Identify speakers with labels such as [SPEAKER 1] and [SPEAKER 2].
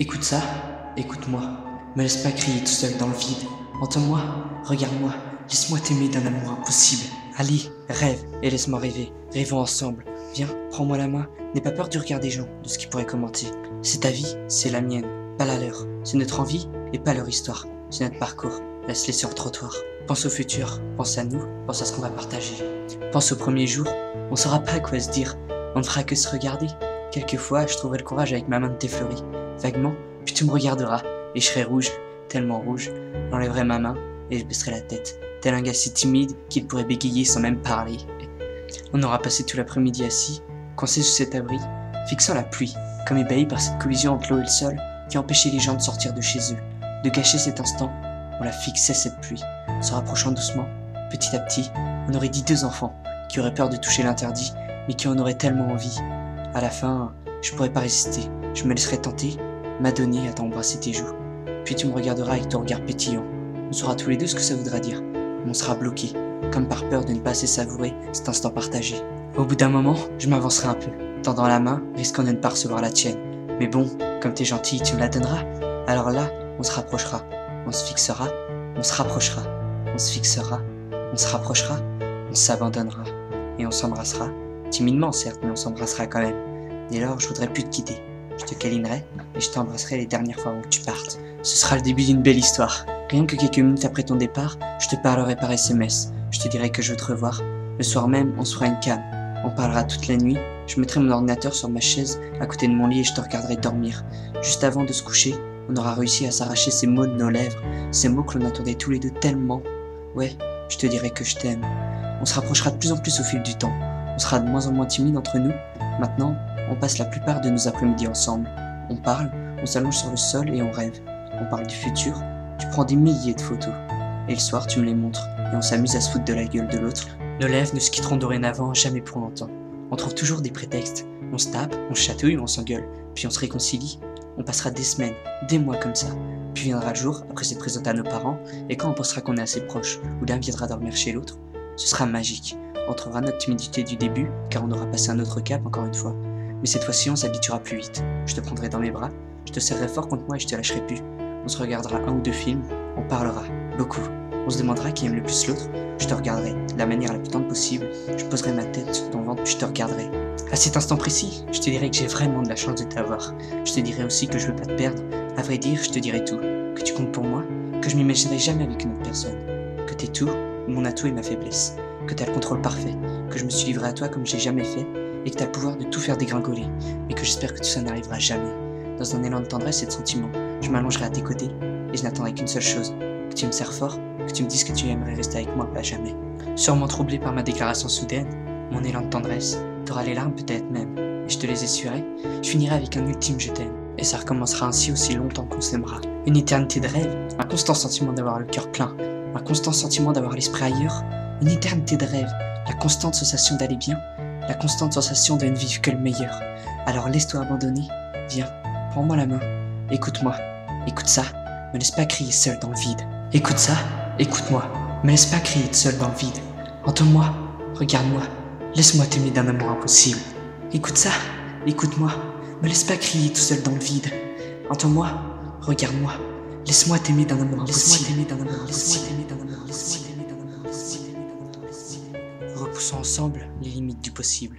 [SPEAKER 1] Écoute ça, écoute-moi, me laisse pas crier tout seul dans le vide. Entends-moi, regarde-moi, laisse-moi t'aimer d'un amour impossible. Allez, rêve et laisse-moi rêver, rêvons ensemble. Viens, prends-moi la main, n'aie pas peur du regard des gens, de ce qu'ils pourraient commenter. C'est ta vie, c'est la mienne, pas la leur. C'est notre envie et pas leur histoire. C'est notre parcours, laisse-les sur le trottoir. Pense au futur, pense à nous, pense à ce qu'on va partager. Pense au premier jour, on saura pas quoi se dire, on ne fera que se regarder. Quelquefois, je trouverai le courage avec ma main de t'effleurer, vaguement, puis tu me regarderas, et je serai rouge, tellement rouge, j'enlèverai ma main, et je baisserai la tête, tel un gars si timide qu'il pourrait bégayer sans même parler. On aura passé tout l'après-midi assis, coincés sous cet abri, fixant la pluie, comme ébahis par cette collision entre l'eau et le sol, qui empêchait les gens de sortir de chez eux. De gâcher cet instant, on la fixait cette pluie, se rapprochant doucement, petit à petit, on aurait dit deux enfants, qui auraient peur de toucher l'interdit, mais qui en auraient tellement envie. À la fin, je pourrais pas résister, je me laisserai tenter, m'adonner à t'embrasser tes joues. Puis tu me regarderas avec ton regard pétillant. On saura tous les deux ce que ça voudra dire. On sera bloqués, comme par peur de ne pas assez savourer cet instant partagé. Au bout d'un moment, je m'avancerai un peu, tendant la main, risquant de ne pas recevoir la tienne. Mais bon, comme t'es gentil, tu me la donneras. Alors là, on se rapprochera, on se fixera, on se rapprochera, on se fixera, on se rapprochera, on s'abandonnera, et on s'embrassera. Timidement certes, mais on s'embrassera quand même. Dès lors, je voudrais plus te quitter. Je te câlinerai et je t'embrasserai les dernières fois avant que tu partes. Ce sera le début d'une belle histoire. Rien que quelques minutes après ton départ, je te parlerai par SMS. Je te dirai que je veux te revoir. Le soir même, on se fera une canne. On parlera toute la nuit. Je mettrai mon ordinateur sur ma chaise à côté de mon lit et je te regarderai dormir. Juste avant de se coucher, on aura réussi à s'arracher ces mots de nos lèvres, ces mots que l'on attendait tous les deux tellement. Ouais, je te dirai que je t'aime. On se rapprochera de plus en plus au fil du temps. On sera de moins en moins timide entre nous. Maintenant, on passe la plupart de nos après-midi ensemble. On parle, on s'allonge sur le sol et on rêve. On parle du futur, tu prends des milliers de photos. Et le soir, tu me les montres, et on s'amuse à se foutre de la gueule de l'autre. Nos lèvres ne se quitteront dorénavant jamais pour longtemps. On trouve toujours des prétextes. On se tape, on se chatouille, on s'engueule. Puis on se réconcilie. On passera des semaines, des mois comme ça. Puis viendra le jour, après s'être présenté à nos parents, et quand on pensera qu'on est assez proche, ou l'un viendra dormir chez l'autre, ce sera magique. On trouvera notre timidité du début, car on aura passé un autre cap encore une fois. Mais cette fois-ci, on s'habituera plus vite. Je te prendrai dans mes bras, je te serrerai fort contre moi et je te lâcherai plus. On se regardera un ou deux films, on parlera, beaucoup. On se demandera qui aime le plus l'autre, je te regarderai, de la manière la plus tendre possible, je poserai ma tête sur ton ventre puis je te regarderai. À cet instant précis, je te dirai que j'ai vraiment de la chance de t'avoir. Je te dirai aussi que je veux pas te perdre, à vrai dire, je te dirai tout. Que tu comptes pour moi, que je m'imaginerai jamais avec une autre personne. Que t'es tout, mon atout et ma faiblesse. Que t'as le contrôle parfait, que je me suis livré à toi comme j'ai jamais fait, et que t'as le pouvoir de tout faire dégringoler, mais que j'espère que tout ça n'arrivera jamais. Dans un élan de tendresse et de sentiment, je m'allongerai à tes côtés, et je n'attendrai qu'une seule chose, que tu me serres fort, que tu me dises que tu aimerais rester avec moi à jamais. Sûrement troublé par ma déclaration soudaine, mon élan de tendresse, t'auras les larmes peut-être même, et je te les essuierai, je finirai avec un ultime je t'aime, et ça recommencera ainsi aussi longtemps qu'on s'aimera. Une éternité de rêve, un constant sentiment d'avoir le cœur plein, un constant sentiment d'avoir l'esprit ailleurs, une éternité de rêve, la constante sensation d'aller bien, la constante sensation de ne vivre que le meilleur. Alors laisse-toi abandonner, viens, prends-moi la main, écoute-moi, écoute ça, me laisse pas crier seul dans le vide. Écoute ça, écoute-moi, me laisse pas crier seul dans le vide. Entends-moi, regarde-moi, laisse-moi t'aimer d'un amour impossible. Écoute ça, écoute-moi, me laisse pas crier tout seul dans le vide. Entends-moi, regarde-moi, laisse-moi t'aimer d'un amour impossible. Repoussons ensemble les limites du possible.